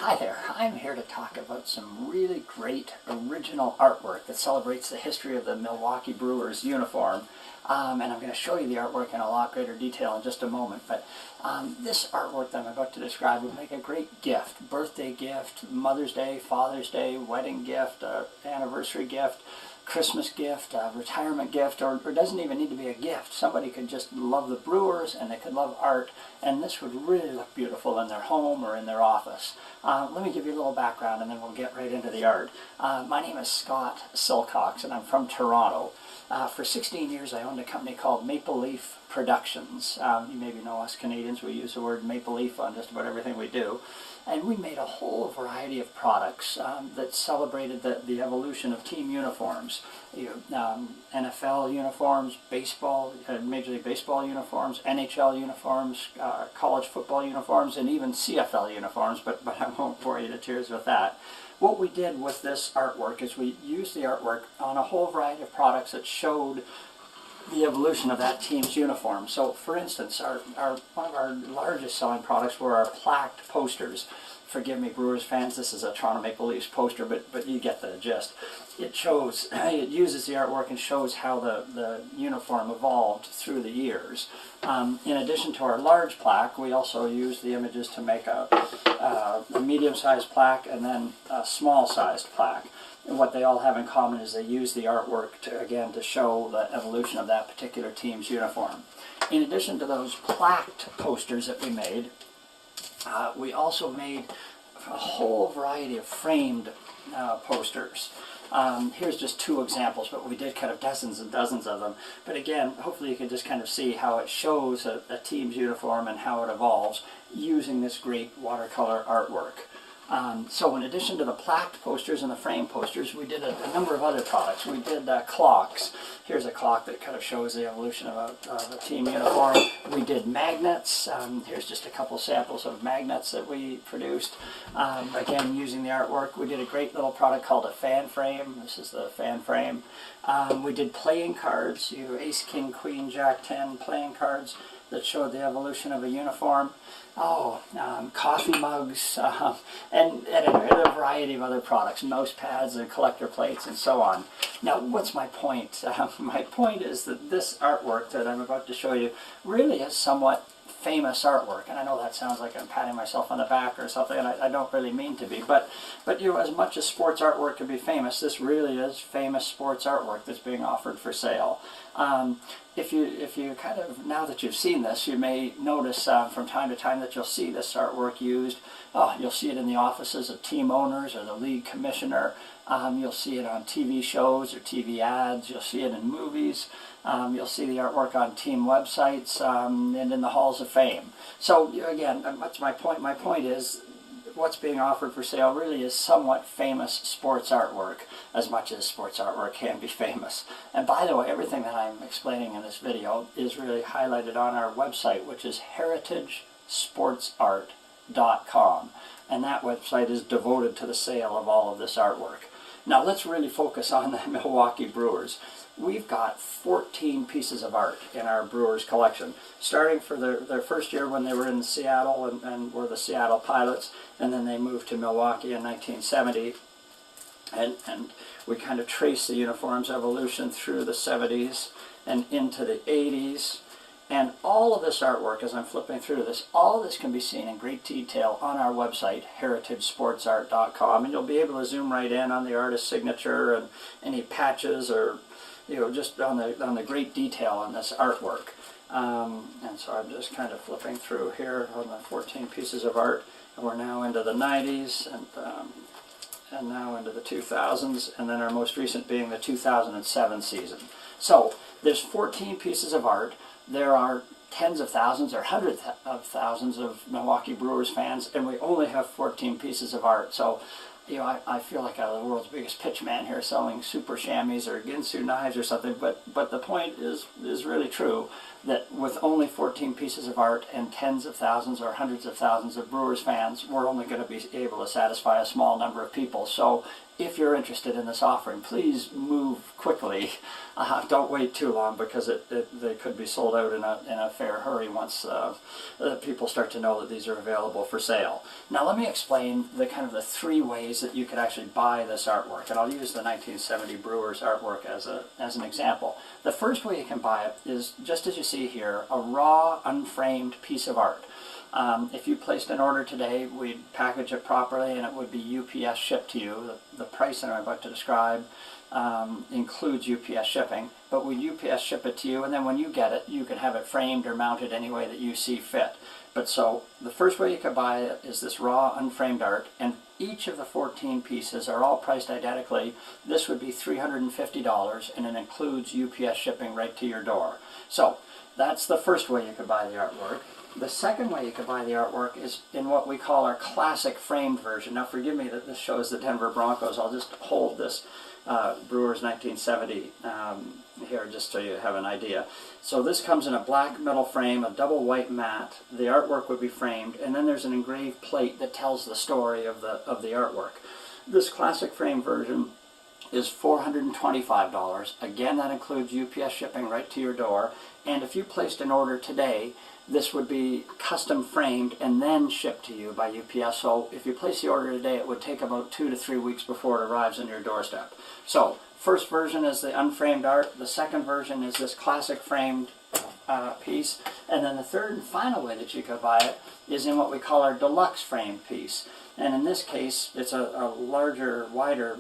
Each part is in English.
Hi there, I'm here to talk about some really great original artwork that celebrates the history of the Milwaukee Brewers uniform. And I'm going to show you the artwork in a lot greater detail in just a moment. But this artwork that I'm about to describe would make a great gift. Birthday gift, Mother's Day, Father's Day, wedding gift, anniversary gift, Christmas gift, retirement gift, or doesn't even need to be a gift. Somebody could just love the Brewers and they could love art, and this would really look beautiful in their home or in their office. Let me give you a little background and then we'll get right into the art. My name is Scott Silcox and I'm from Toronto. For 16 years I owned a company called Maple Leaf Productions. You maybe know us Canadians, we use the word maple leaf on just about everything we do. And we made a whole variety of products that celebrated the evolution of team uniforms. NFL uniforms, baseball, Major League Baseball uniforms, NHL uniforms, college football uniforms, and even CFL uniforms, but I won't bore you to tears with that. What we did with this artwork is we used the artwork on a whole variety of products that showed the evolution of that team's uniform. So, for instance, one of our largest selling products were our plaqued posters. Forgive me, Brewers fans, this is a Toronto Maple Leafs poster, but you get the gist. It shows, it uses the artwork and shows how the uniform evolved through the years. In addition to our large plaque, we also use the images to make a medium-sized plaque and then a small-sized plaque. And what they all have in common is they use the artwork to show the evolution of that particular team's uniform. In addition to those plaqued posters that we made, we also made a whole variety of framed posters. Here's just two examples, but we did kind of dozens and dozens of them. But again, hopefully you can just kind of see how it shows a team's uniform and how it evolves using this great watercolor artwork. So in addition to the plaqued posters and the frame posters, we did a number of other products. We did clocks. Here's a clock that kind of shows the evolution of a team uniform. We did magnets. Here's just a couple samples of magnets that we produced. Again, using the artwork. We did a great little product called a fan frame. This is the fan frame. We did playing cards, ace, king, queen, jack, 10 playing cards that showed the evolution of a uniform. Coffee mugs, and a variety of other products, mouse pads and collector plates and so on. Now, what's my point? My point is that this artwork that I'm about to show you really is somewhat famous artwork, and I know that sounds like I'm patting myself on the back or something, and I don't really mean to be, but as much as sports artwork can be famous, this really is famous sports artwork that's being offered for sale. If you kind of, now that you've seen this, you may notice from time to time that you'll see this artwork used. You'll see it in the offices of team owners or the league commissioner. You'll see it on TV shows or TV ads. You'll see it in movies. You'll see the artwork on team websites and in the halls of fame. So again, what's my point? My point is what's being offered for sale really is somewhat famous sports artwork, as much as sports artwork can be famous. And by the way, everything that I'm explaining in this video is really highlighted on our website, which is heritagesportsart.com. And that website is devoted to the sale of all of this artwork. Now let's really focus on the Milwaukee Brewers. We've got 14 pieces of art in our Brewers collection, starting for their first year when they were in Seattle and were the Seattle Pilots, and then they moved to Milwaukee in 1970. And we kind of trace the uniform's evolution through the 70s and into the 80s. And all of this artwork, as I'm flipping through this, all of this can be seen in great detail on our website, heritagesportsart.com, and you'll be able to zoom right in on the artist's signature and any patches or just on the great detail on this artwork. And so I'm just kind of flipping through here on the 14 pieces of art, and we're now into the 90s and now into the 2000s, and then our most recent being the 2007 season. So there's 14 pieces of art. There are tens of thousands or hundreds of thousands of Milwaukee Brewers fans, and we only have 14 pieces of art. So I feel like I'm the world's biggest pitch man here selling super chamois or Ginsu knives or something, but the point is really true, that with only 14 pieces of art and tens of thousands or hundreds of thousands of Brewers fans, we're only going to be able to satisfy a small number of people. So if you're interested in this offering, please move quickly. Don't wait too long, because they could be sold out in a fair hurry once people start to know that these are available for sale. Now let me explain the three ways that you could actually buy this artwork, and I'll use the 1970 Brewers artwork as an example. The first way you can buy it is, just as you see here, a raw, unframed piece of art. If you placed an order today, we'd package it properly and it would be UPS shipped to you. The price that I'm about to describe includes UPS shipping, but we UPS ship it to you, and then when you get it, you can have it framed or mounted any way that you see fit. But so the first way you can buy it is this raw, unframed art, and each of the 14 pieces are all priced identically. This would be $350, and it includes UPS shipping right to your door. So that's the first way you could buy the artwork. The second way you can buy the artwork is in what we call our classic framed version. Now forgive me that this shows the Denver Broncos. I'll just hold this Brewers 1970 here just so you have an idea. So this comes in a black metal frame, a double white mat. The artwork would be framed, and then there's an engraved plate that tells the story of the artwork. This classic frame version is $425. Again, that includes UPS shipping right to your door. And if you placed an order today, this would be custom framed and then shipped to you by UPS. So if you place the order today, it would take about 2 to 3 weeks before it arrives on your doorstep. So first version is the unframed art. The second version is this classic framed piece. And then the third and final way that you could buy it is in what we call our deluxe frame piece. And in this case, it's a larger, wider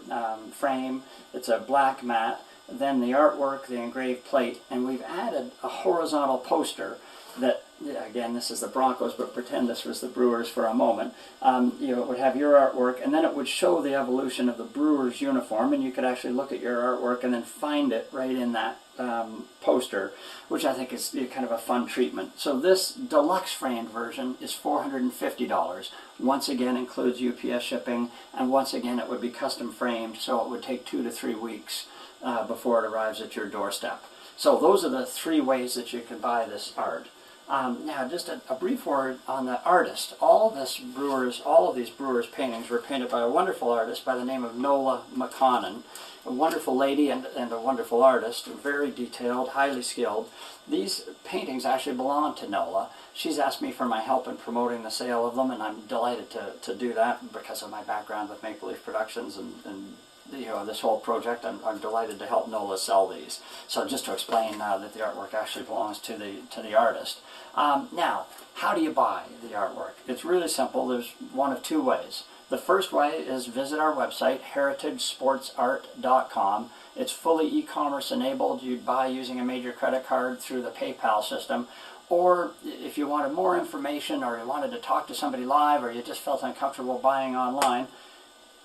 frame. It's a black mat. Then the artwork, the engraved plate, and we've added a horizontal poster that, again, this is the Broncos, but pretend this was the Brewers for a moment. It would have your artwork, and then it would show the evolution of the Brewers uniform, and you could actually look at your artwork and then find it right in that poster, which I think is kind of a fun treatment. So this deluxe framed version is $450. Once again, includes UPS shipping, and once again, it would be custom framed, so it would take 2 to 3 weeks before it arrives at your doorstep. So those are the three ways that you can buy this art. Now, just a brief word on the artist. All of these Brewers paintings were painted by a wonderful artist by the name of Nola McConnon, a wonderful lady and a wonderful artist, very detailed, highly skilled. These paintings actually belong to Nola. She's asked me for my help in promoting the sale of them, and I'm delighted to do that because of my background with Maple Leaf Productions and this whole project. I'm delighted to help Nola sell these. So just to explain that the artwork actually belongs to the artist. Now, how do you buy the artwork? It's really simple. There's one of two ways. The first way is visit our website, heritagesportsart.com. It's fully e-commerce enabled. You'd buy using a major credit card through the PayPal system. Or if you wanted more information, or you wanted to talk to somebody live, or you just felt uncomfortable buying online,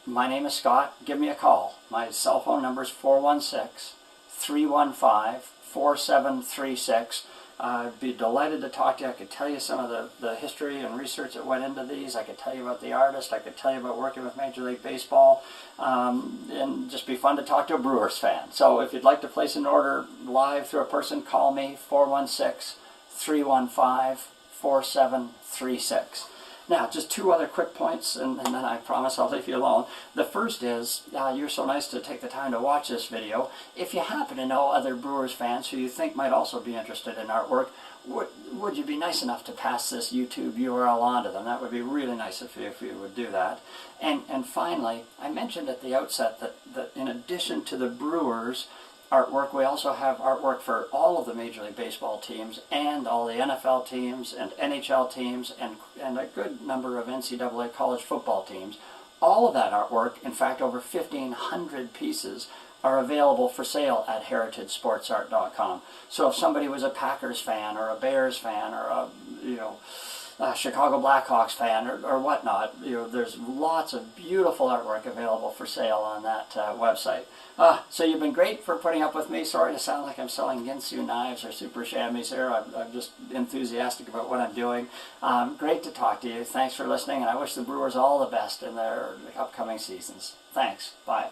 my name is Scott. Give me a call. My cell phone number is 416-315-4736. I'd be delighted to talk to you. I could tell you some of the history and research that went into these. I could tell you about the artist. I could tell you about working with Major League Baseball. And just be fun to talk to a Brewers fan. So if you'd like to place an order live through a person, call me, 416-315-4736. Now, just two other quick points, and then I promise I'll leave you alone. The first is, you're so nice to take the time to watch this video. If you happen to know other Brewers fans who you think might also be interested in artwork, would you be nice enough to pass this YouTube URL on to them? That would be really nice if you would do that. And finally, I mentioned at the outset that in addition to the Brewers artwork, we also have artwork for all of the Major League Baseball teams and all the NFL teams and NHL teams and a good number of NCAA college football teams. All of that artwork, in fact over 1,500 pieces, are available for sale at heritagesportsart.com. So if somebody was a Packers fan or a Bears fan or a Chicago Blackhawks fan or whatnot. There's lots of beautiful artwork available for sale on that website. So you've been great for putting up with me. Sorry to sound like I'm selling Ginsu knives or super chamois here. I'm just enthusiastic about what I'm doing. Great to talk to you. Thanks for listening, and I wish the Brewers all the best in their upcoming seasons. Thanks. Bye.